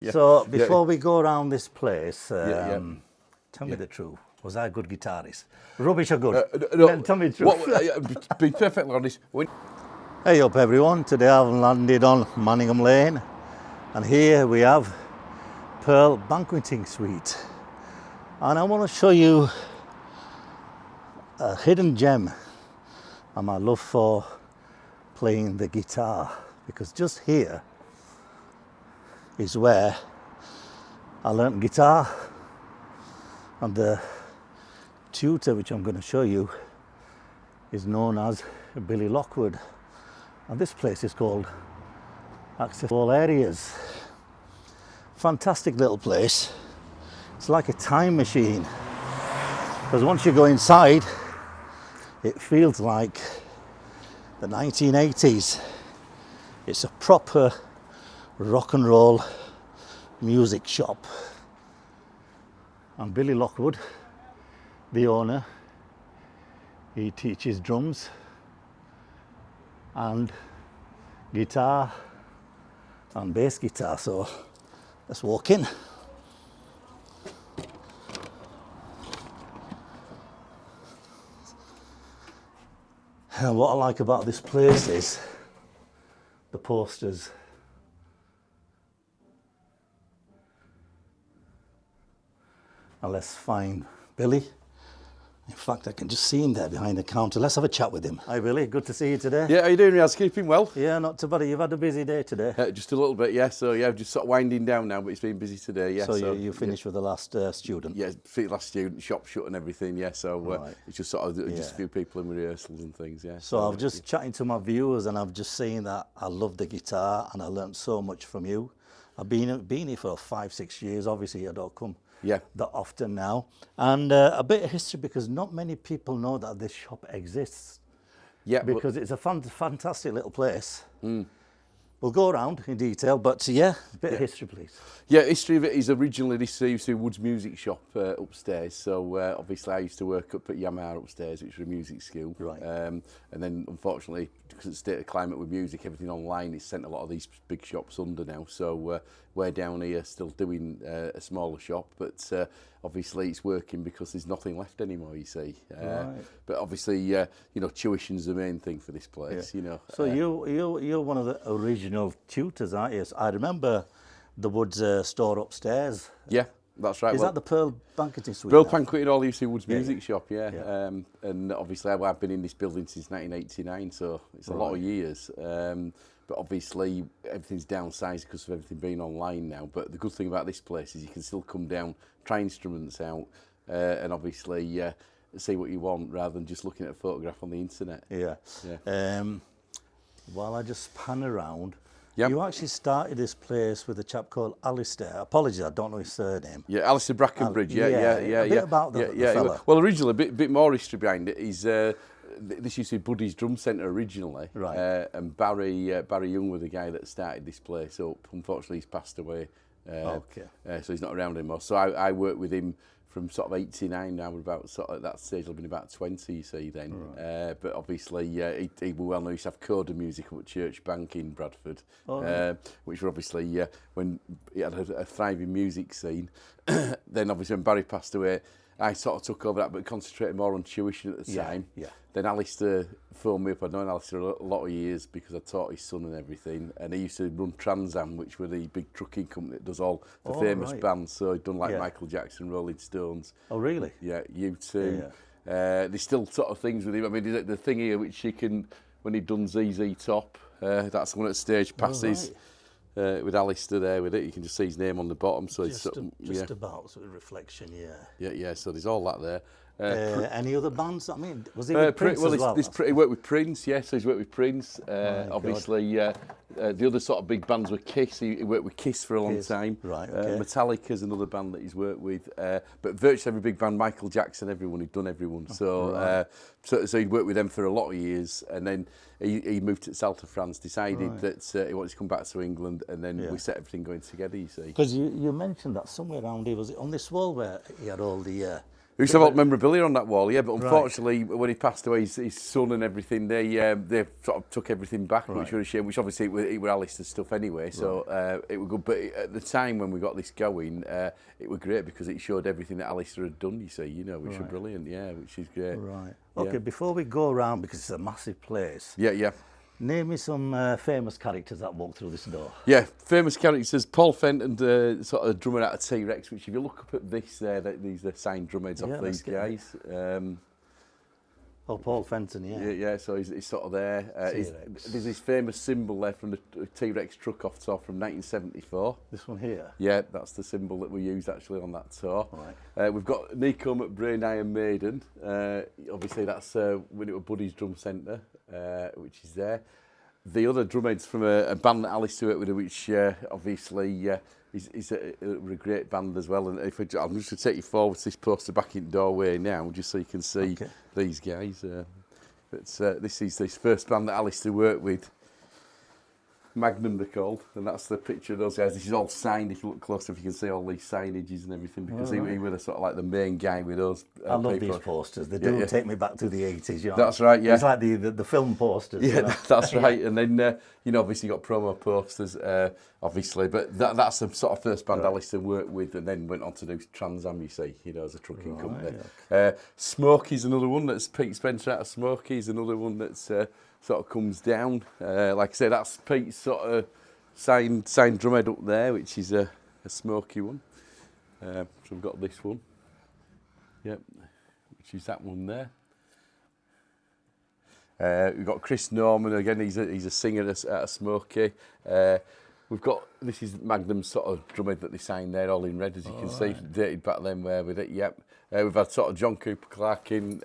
Yeah. So before we go around this place, tell me Yeah. the truth. Was I a good guitarist? Rubbish or good? No, Tell me the truth. to be perfectly honest, Hey up everyone, today I've landed on Manningham Lane and here we have Pearl Banqueting Suite, and I want to show you a hidden gem and my love for playing the guitar, because just here is where I learnt guitar, and the tutor which I'm going to show you is known as Billy Lockwood, and this place is called Access All Areas. Fantastic little place. It's like a time machine, because once you go inside it feels like the 1980s. It's a proper rock and roll music shop, and Billy Lockwood, the owner, he teaches drums and guitar and bass guitar. So let's walk in. And what I like about this place is the posters. And let's find Billy. In fact, I can just see him there behind the counter. Let's have a chat with him. Hi Billy, good to see you today. Yeah, how you doing, Riaz? Keeping well? Yeah, not too bad. You've had a busy day today. Just a little bit, yeah. So yeah, just sort of winding down now, but it's been busy today, yeah. So you finished with the last student? Yeah, last student, shop shut and everything, yeah. So Right. it's just sort of just a few people in rehearsals and things, yeah. So I've just chatting to my viewers, and I've just seen that I love the guitar and I learnt so much from you. I've been here for 5-6 years. Obviously I don't come that often now, and a bit of history, because not many people know that this shop exists. Yeah, because it's a fantastic little place. We'll go around in detail, but yeah, a bit of history, please. Yeah, history of it is originally this used to be Wood's Music Shop upstairs. So obviously I used to work up at Yamaha upstairs, which was a music school. Right. And then unfortunately, because of the state of climate with music, everything online, it's sent a lot of these big shops under now. So we're down here still doing a smaller shop, but obviously it's working because there's nothing left anymore, you see. Right. But obviously, you know, tuition's the main thing for this place, you know. So you're one of the original tutors, aren't you? I remember the Woods store upstairs. Yeah, that's right. Is that the Pearl Banqueting Suite? Pearl now? Banqueting Hall used to be Wood's Music Shop, yeah. Yeah. And obviously I've been in this building since 1989, so it's a lot of years. But obviously everything's downsized because of everything being online now. But the good thing about this place is you can still come down, try instruments out, and obviously see what you want rather than just looking at a photograph on the internet. Yeah. While I just pan around, Yep. you actually started this place with a chap called Alistair. Apologies, I don't know his surname. Yeah, Alistair Brackenbridge. A bit about the fella. Well, originally, a bit more history behind it is this used to be Buddy's Drum Centre originally, Right. And Barry Young was the guy that started this place up. Unfortunately, he's passed away. Okay. So he's not around anymore. So I worked with him from sort of 89 now. We're about sort of at that stage. I've been about 20, you see then. Right. But obviously, he well known. He used to have coda music up at Church Bank in Bradford, Right. which were obviously when he had a thriving music scene. Then obviously when Barry passed away, I sort of took over that, but concentrated more on tuition at the time. Yeah. Then Alistair phoned me up. I'd known Alistair a lot of years because I taught his son and everything. And he used to run Trans Am, which were the big trucking company that does all the famous right. bands. So he'd done like Michael Jackson, Rolling Stones. Oh, really? Yeah, U2. Yeah. There's still sort of things with him. I mean, the thing here which he can, when he'd done ZZ Top, that's the one at stage passes. With Alistair there with it, you can just see his name on the bottom. So Just about sort of reflection, yeah. Yeah. So there's all that there. Any other bands? I mean, was he with Prince as well? He worked with Prince, yes. So he's worked with Prince. God. Obviously, the other sort of big bands were Kiss. He worked with Kiss for a long time. Right, okay. Metallica's another band that he's worked with. But virtually every big band, Michael Jackson, everyone, he'd done everyone. So, so he'd worked with them for a lot of years. And then he moved to south of France, decided that he wanted to come back to England, and then we set everything going together, you see. Because you mentioned that somewhere around here, was it on this wall where he had all the We used to have a lot of memorabilia on that wall, yeah, but unfortunately, when he passed away, his son and everything, they sort of took everything back, which was a shame, which obviously it were Alistair's stuff anyway, so it was good. But at the time when we got this going, it was great because it showed everything that Alistair had done, you see, you know, which was brilliant, yeah, which is great. Right. Okay, before we go around, because it's a massive place, Yeah. name me some famous characters that walk through this door. Yeah, famous characters, Paul Fenton, sort of drummer out of T-Rex, which if you look up at this there, these are signed drum heads off these guys. Oh, Paul Fenton, Yeah, so he's sort of there. There's this famous symbol there from the T-Rex truck off tour from 1974. This one here? Yeah, that's the symbol that we used actually on that tour. Right. We've got Nico McBrain, Iron Maiden. Obviously that's when it was Buddy's Drum Centre, which is there. The other drum heads from a band that Alice worked with, which obviously is a great band as well. And I'm just going to take you forward to this poster back in the doorway now, just so you can see these guys. This is this first band that Alistair worked with. Magnum they're called, and that's the picture of those guys. This is all signed. If you look closer, if you can see all these signages and everything, because he was sort of like the main guy with those. I love these posters. They do take me back to the 80s. You know? That's right. Yeah, it's like the film posters. Yeah, you know? That's right. And then you know, obviously you got promo posters, obviously, but that's the sort of first band Alistair worked with, and then went on to do Trans Am. You see, you know, as a trucking company. Smokey's another one. That's Pete Spencer out of Smokey's another one that's. Sort of comes down. Like I said, that's Pete's sort of signed drumhead up there, which is a smoky one. So we've got this one. Yep, which is that one there. We've got Chris Norman again. He's a singer out of Smoky. We've got this is Magnum's sort of drumhead that they signed there, all in red, as you can see, dated back then with it. Yep. We've had sort of John Cooper Clark in.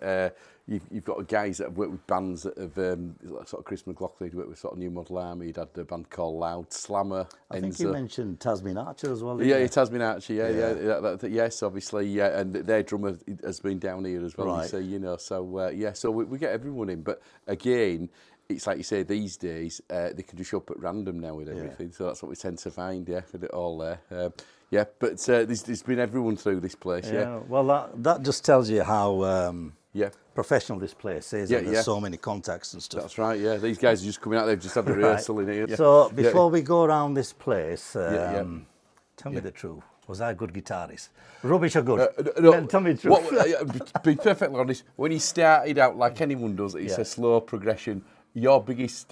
You've got guys that have worked with bands that have, sort of Chris McLaughlin, who'd worked with sort of New Model Army. He'd had a band called Loud, Slammer. I think you mentioned Tasmin Archer as well. Yeah, Tasmin Archer, yes, obviously, and their drummer has been down here as well, so, you know, so, so we get everyone in. But again, it's like you say, these days, they can just show up at random now with everything, so that's what we tend to find, with it all there. But there's been everyone through this place, Well, that just tells you how... professional this place is, and there's so many contacts and stuff. That's right, These guys are just coming out, they've just had the rehearsal in here. So, before we go around this place, tell me the truth. Was I a good guitarist? Rubbish or good? No, tell me the truth. To be perfectly honest, when you started out, like anyone does, it's a slow progression. Your biggest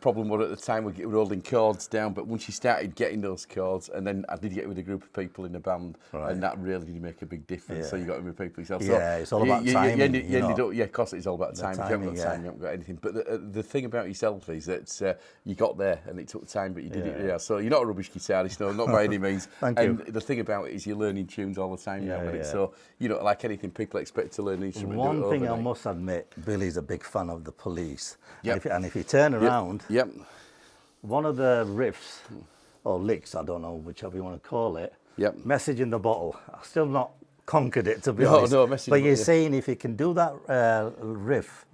problem was at the time we were holding chords down, but once you started getting those chords, and then I did get with a group of people in the band, and that really did make a big difference. So you got with people yourself. It's all about timing. You ended up, of course, it's all about time. If you haven't got time, you haven't got anything. But the thing about yourself is that you got there, and it took time, but you did it. So you're not a rubbish guitarist, no, not by any means. Thank you. And the thing about it is you're learning tunes all the time now. So you know, like anything, people expect to learn an instrument. One thing I must admit, Billy's a big fan of the Police. And if you turn around, one of the riffs or licks, I don't know whichever you want to call it, Message in the Bottle. I've still not conquered it, to be honest. But you're saying if you can do that riff,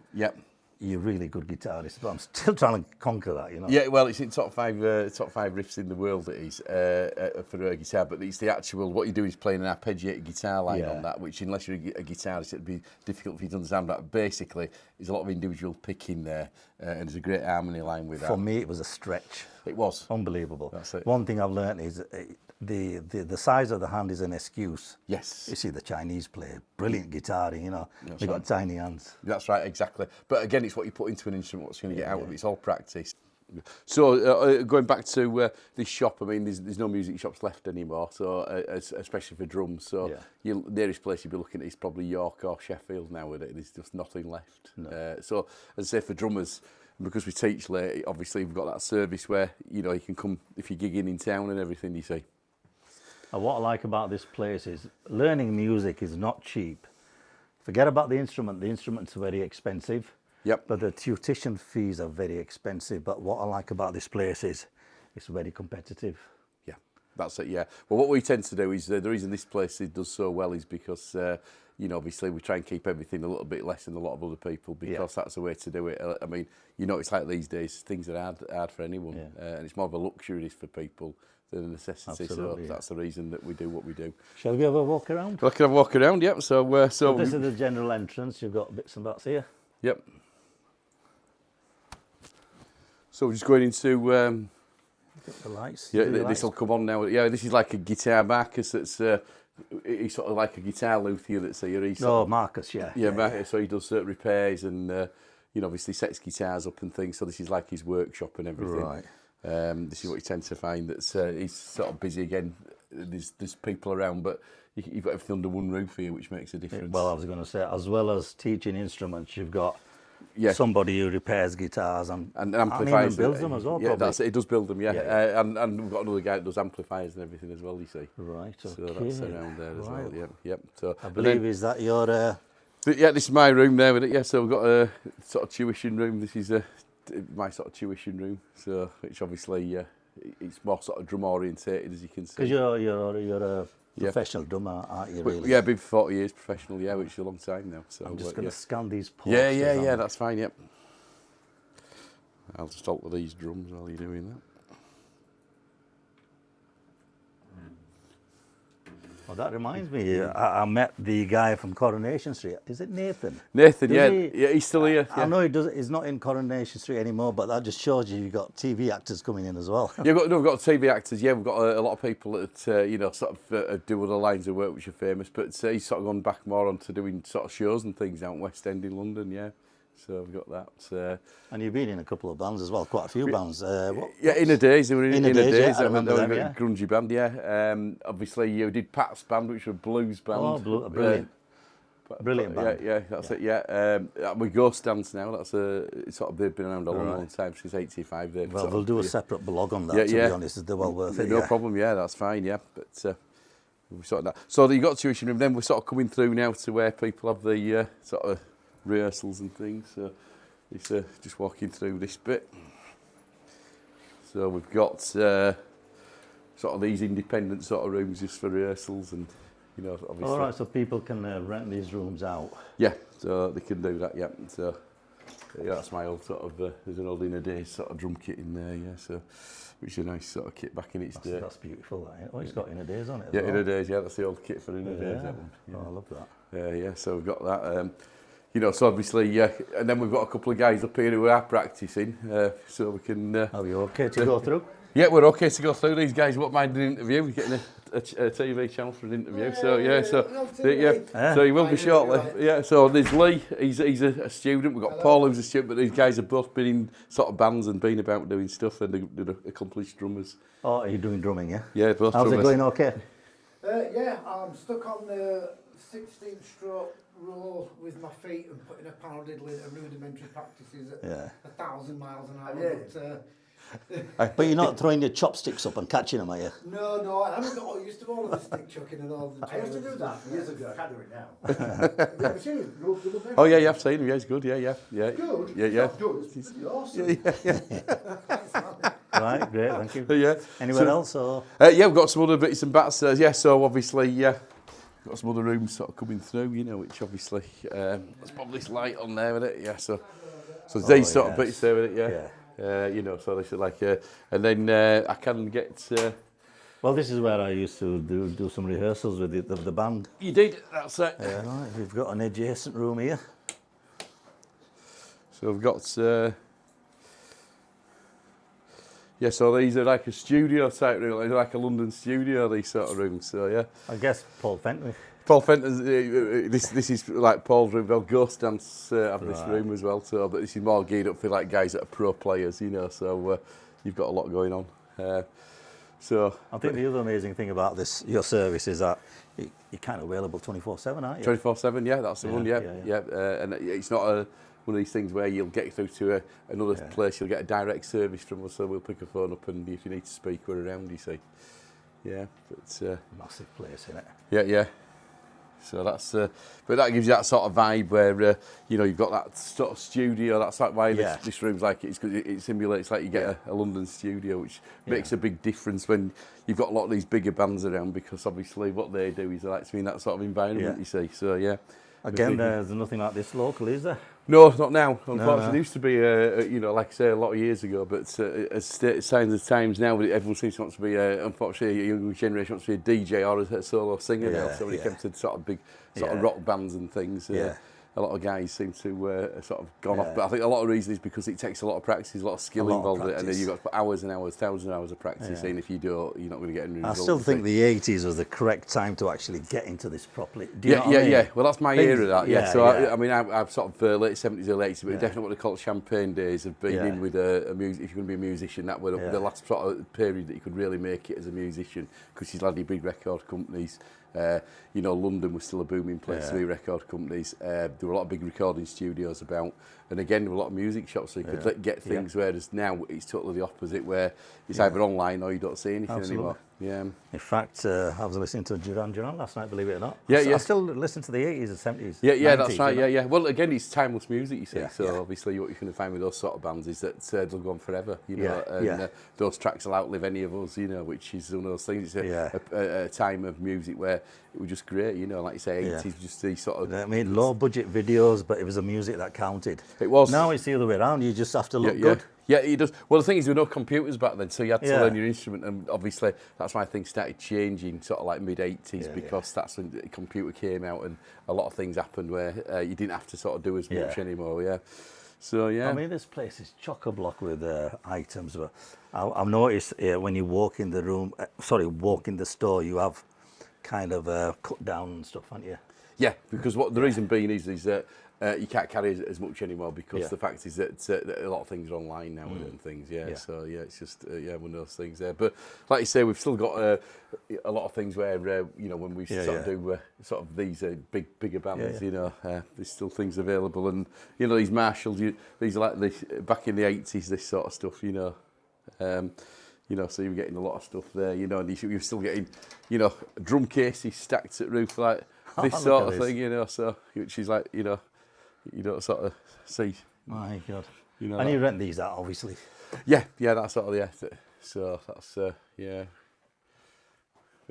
you're a really good guitarist. But I'm still trying to conquer that, you know. Yeah, well, it's in top five riffs in the world. It is for a guitar, but it's the actual. What you do is playing an arpeggiated guitar line on that, which unless you're a guitarist, it'd be difficult for you to understand. But basically, there's a lot of individual picking there, and there's a great harmony line with that. For me, it was a stretch. It was unbelievable. That's it. One thing I've learned is the size of the hand is an excuse. Yes. You see the Chinese play brilliant guitaring, you know. They've got tiny hands. That's right, exactly. But again, it's what you put into an instrument, what's going to get out of it. It's all practice. So going back to this shop, I mean, there's no music shops left anymore. So especially for drums. So your nearest place you'd be looking at is probably York or Sheffield nowadays. There's just nothing left. No. So as I say, for drummers, because we teach late, obviously we've got that service where you know you can come if you're gigging in town and everything. You see. And what I like about this place is learning music is not cheap. Forget about the instrument. The instrument's very expensive. But the tuition fees are very expensive. But what I like about this place is it's very competitive. Yeah, that's it, Well, what we tend to do is the reason this place does so well is because, you know, obviously we try and keep everything a little bit less than a lot of other people because that's the way to do it. I mean, you know, it's like these days, things are hard for anyone. And it's more of a luxury for people a necessity. Absolutely, So that's the reason that we do what we do. Shall we have a walk around? Well, I can have a walk around, yep. So This is the general entrance. You've got bits and bats here. Yep. So we're just going into. The lights. Yeah, this will come on now. Yeah, this is like a guitar Marcus. That's he's sort of like a guitar luthier that's here. Marcus, yeah. Yeah, so he does repairs and you know, obviously sets guitars up and things. So this is like his workshop and everything. Right. This is what you tend to find. That's he's sort of busy again. There's people around, but you've got everything under one roof here, which makes a difference. Well, I was going to say, as well as teaching instruments, you've got yeah. somebody who repairs guitars and amplifiers. And builds them as well. Yeah, probably. that's it. He does build them. Yeah, Yeah. And we've got another guy that does amplifiers and everything as well. You see. Right. Okay. So that's around there as well. Yep. Yep. So I believe is that your. Yeah, this is my room there, isn't it? Yeah, so we've got a sort of tuition room. This is my sort of tuition room. So which obviously it's more sort of drum orientated, as you can see. Because you're a professional drummer, aren't you? Really? Yeah, I've been for 40 years professional. Yeah, which is a long time now. So I'm just going to scan these posters. Yeah. That's fine. Yep. I'll just alter these drums while you're doing that. Well, that reminds me, I met the guy from Coronation Street. Is it Nathan? Nathan, yeah, he's still here. Yeah. I know he's not in Coronation Street anymore, but that just shows you've got TV actors coming in as well. Yeah, we've got TV actors. Yeah, we've got a lot of people that you know sort of do other lines of work which are famous. But he's sort of gone back more onto doing sort of shows and things out in West End in London. Yeah, so we've got that. And you've been in a couple of bands as well, quite a few bands. Inner Days. They were in Inner Days. I remember them, a grungy band. Yeah. Obviously, you did Pat's band, which was a blues band. Oh, brilliant. Brilliant band. Yeah, that's it. Yeah, we Ghost Dance now. That's sort of they've been around a long time since '85. Well, we'll do a separate blog on that. To be honest, they're well worth it. No problem. Yeah, that's fine. Yeah, but we sort of that. So you got tuition room. Then we're sort of coming through now to where people have the sort of rehearsals and things. So it's just walking through this bit. So we've got sort of these independent sort of rooms just for rehearsals and. You know, obviously. All right, so people can rent these rooms out. Yeah, so they can do that. Yeah, so that's my old sort of. There's an old Inner Days sort of drum kit in there. Yeah, so which is a nice sort of kit back in its day. That's beautiful. That, oh, it's got Inner Days on it. Yeah, Inner Days. Yeah, that's the old kit for Inner Days. That one. Yeah. Oh, I love that. Yeah. So we've got that. You know, so obviously, and then we've got a couple of guys up here who are practicing, so we can. Are you okay to go through? Yeah, we're okay to go through. These guys won't mind an interview. We're getting a TV channel for an interview. So you will be shortly. Yeah, so there's Lee, he's a student. We've got Paul who's a student, but these guys have both been in sort of bands and been about doing stuff and they're accomplished drummers. Oh, are you doing drumming, yeah? Yeah, both How's drummers. it going okay? Yeah, I'm stuck on the 16-stroke roll with my feet and putting a paradiddle into rudimentary practices at 1,000 miles an hour. But you're not throwing your chopsticks up and catching them, are you? No, I haven't got all used to all of the stick chucking and all the. I used to do that years ago. I can't do it now. Have you ever seen him? Oh yeah, I've seen him. Yeah, he's good. Yeah. Good. Yeah. Good. It's pretty awesome. Right, great, thank you. Yeah. Anywhere else? Or? Yeah, we've got some other bits and bats. So obviously, we've got some other rooms sort of coming through. You know, which obviously there's probably this light on there with it. Yeah, so these sort of bits there with it. Yeah. You know, so this is like, and then I can get. Well, this is where I used to do some rehearsals with the band. You did, that's it. Yeah, right. We've got an adjacent room here. So we've got. So these are like a studio type room, they're like a London studio. These sort of rooms. So yeah. I guess Paul Fenton. Paul Fenton's, this is like Paul's room. Well, Ghost Dance have this room as well, so but this is more geared up for like guys that are pro players, you know. So you've got a lot going on. So I think the other amazing thing about your service is that you're kind of available 24/7, aren't you? 24/7, yeah, that's the one, yeah. And it's not one of these things where you'll get through to another place. You'll get a direct service from us, so we'll pick a phone up, and if you need to speak, we're around. You see, yeah, but massive place, isn't it? Yeah. So that's, but that gives you that sort of vibe where you know you've got that sort of studio. That's like why this room's like it's because it simulates like you get a London studio, which makes a big difference when you've got a lot of these bigger bands around because obviously what they do is they like to be in that sort of environment. You see, so yeah. Again, there's nothing like this local, is there? No, not now. Unfortunately, no. there used to be, like I say, a lot of years ago. But as signs of times now, everyone seems to want to be, unfortunately, a younger generation wants to be a DJ or a solo singer now. So when it comes to sort of big, sort of rock bands and things, a lot of guys seem to sort of gone off. But I think a lot of the reason is because it takes a lot of practice, a lot of skill involved, and then you've got to put hours and hours, thousands of hours of practice in. If you don't, you're not going to get any results. I still think the 80s was the correct time to actually get into this properly. Do you know what I mean? Yeah. Well, that's my era. That So I mean, I'm sort of late 70s, early 80s, but definitely what they call champagne days of being in with a music. If you're going to be a musician, that were the last sort of period that you could really make it as a musician, because you'd had your big record companies. London was still a booming place to be record companies. There were a lot of big recording studios about, and again, there were a lot of music shops, so you could get things. Whereas now it's totally the opposite, where it's either online or you don't see anything anymore. Yeah. In fact, I was listening to Duran Duran last night, believe it or not. I still listen to the 80s and 70s. Yeah, 90s, that's right. Yeah. Well, again, it's timeless music, you see. So obviously, what you're going to find with those sort of bands is that they'll go on forever. Those tracks will outlive any of us. Which is one of those things. It's a time of music where it was just great. Like you say, 80s, just these sort of. I mean, low budget videos, but it was the music that counted. It was. Now it's the other way around. You just have to look good. Yeah, it does. Well, the thing is, there were no computers back then, so you had to learn your instrument, and obviously that's why things started changing, sort of like mid-80s, because that's when the computer came out, and a lot of things happened where you didn't have to sort of do as much anymore. So I mean, this place is chock-a-block with items, but I've noticed when you walk in the room, walk in the store, you have kind of cut down and stuff, haven't you? Yeah, because what the reason being is that you can't carry as much anymore, because the fact is that a lot of things are online now and things. So it's just one of those things there. But like you say, we've still got a lot of things where when we sort of do sort of these bigger bands, there's still things available, and these Marshalls, these are like this back in the 80s, this sort of stuff, so you're getting a lot of stuff there, and you're still getting, drum cases stacked at roof like this sort of thing, so which is like, you don't sort of see. My God. And you rent these out, obviously. Yeah, that's sort of so that's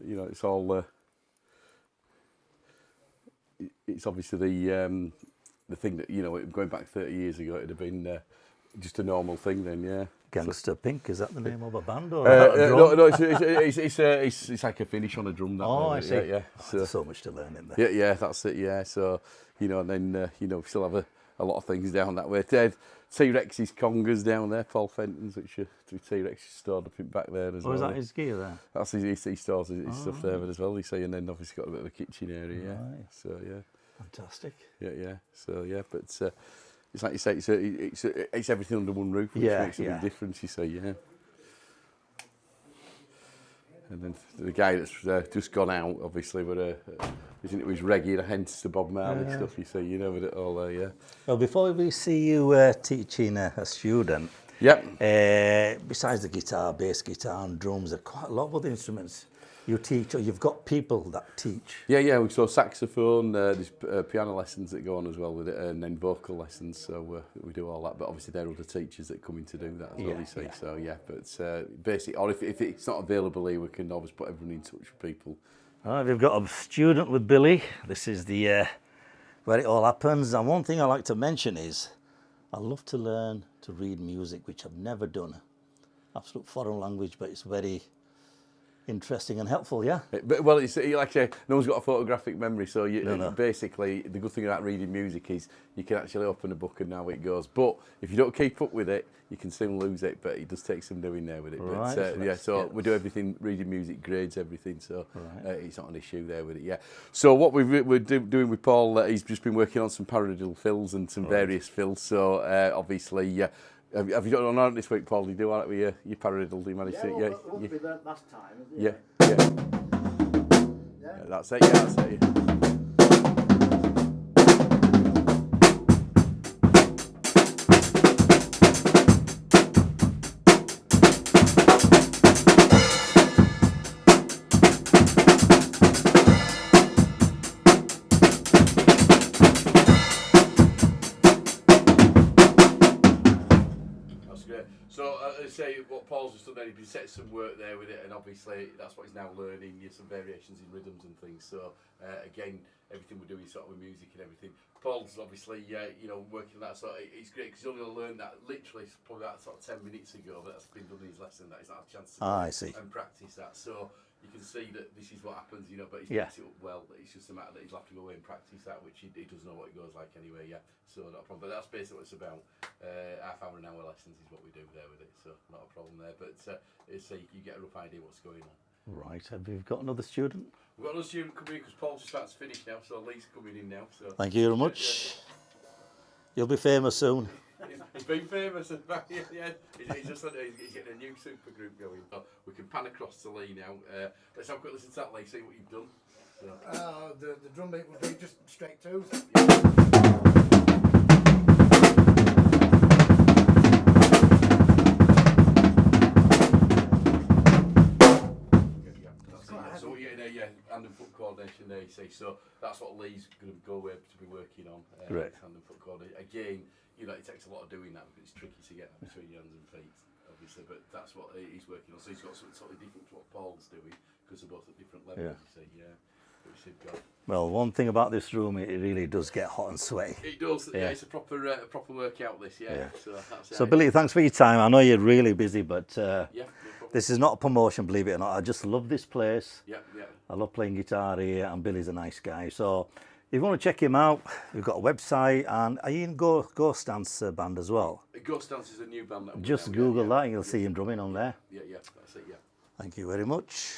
it's all. It's obviously the thing that going back 30 years ago, it'd have been just a normal thing then. Gangster Pink, is that the name of a band or no, it's like a finish on a drum. That I see. Yeah. There's so much to learn in there. Yeah, that's it. Yeah, so and then we still have a lot of things down that way. T-Rex's congas down there, Paul Fenton's, which T-Rex stored up in back there as well. Is that his gear there? That's he stores his stuff there as well. And then obviously got a bit of a kitchen area. Right. So Fantastic. Yeah. So but it's like you say, it's everything under one roof, which makes a big difference. You say, And then the guy that's just gone out, obviously, but isn't it his regular, hence the Bob Marley stuff, you see, with it all there, Well, before we see you teaching a student, besides the guitar, bass guitar and drums, there are quite a lot of other instruments you teach, or you've got people that teach. Yeah, so saxophone, there's piano lessons that go on as well with it, and then vocal lessons, so we do all that, but obviously there are other teachers that come in to do that as well, you see, so but basically, or if it's not available here, we can always put everyone in touch with people. All right, we've got a student with Billy. This is the where it all happens, and one thing I like to mention is I love to learn to read music, which I've never done. Absolute foreign language, but it's very interesting and helpful, Well, it's like I say, no one's got a photographic memory, so basically the good thing about reading music is you can actually open a book and know where it goes. But if you don't keep up with it, you can soon lose it. But it does take some doing there with it. Right, but we do everything, reading music, grades everything, so it's not an issue there with it. So what we're doing with Paul, he's just been working on some paradiddle fills and some various fills. So obviously. Have you done on this week, Paul? Did you do all right with your paradiddle? Do you manage to? Well, we learnt last time, isn't it? Yeah. That's it. That's it. say what Paul's just done there, he's been setting some work there with it, and obviously that's what he's now learning. Some variations in rhythms and things. So again, everything we're doing sort of with music and everything. Paul's obviously working on that. So it's great because he's only learned that literally probably about sort of 10 minutes ago. That's been done in his lesson. That he's not had a chance to I see. and practice that. So you can see that this is what happens, but he's picked it up well. It's just a matter that he'll have to go away and practice that, which he does know what it goes like anyway, so not a problem. But that's basically what it's about. Half hour an hour lessons is what we do there with it, so not a problem there. But you get a rough idea what's going on. Right, have we got another student? We've got another student coming in because Paul's just about to finish now, so Lee's coming in now. So Thank you very much. You'll be famous soon. He's been famous, yeah. He's getting a new super group going. So we can pan across to Lee now. Let's have a quick listen to that, Lee, see what you've done. So. The drum beat would be just straight twos. So you're getting a hand and foot coordination there, you see. So that's what Lee's going to go to be working on. Great. Hand and foot coordination. Again, it takes a lot of doing that because it's tricky to get that between your hands and feet, obviously. But that's what he's working on. So he's got something totally different to what Paul's doing because they're both at different levels. You see, which they've got. Well, one thing about this room, it really does get hot and sweaty. It does. Yeah, it's a proper workout. This, So Billy, thanks for your time. I know you're really busy, but no problem. this is not a promotion, believe it or not. I just love this place. Yeah. I love playing guitar here, and Billy's a nice guy. So if you want to check him out, we've got a website, and are you in Ghost Dance band as well? Ghost Dance is a new band. Just Google that, and you'll see him drumming on there. Yeah, that's it. Yeah. Thank you very much.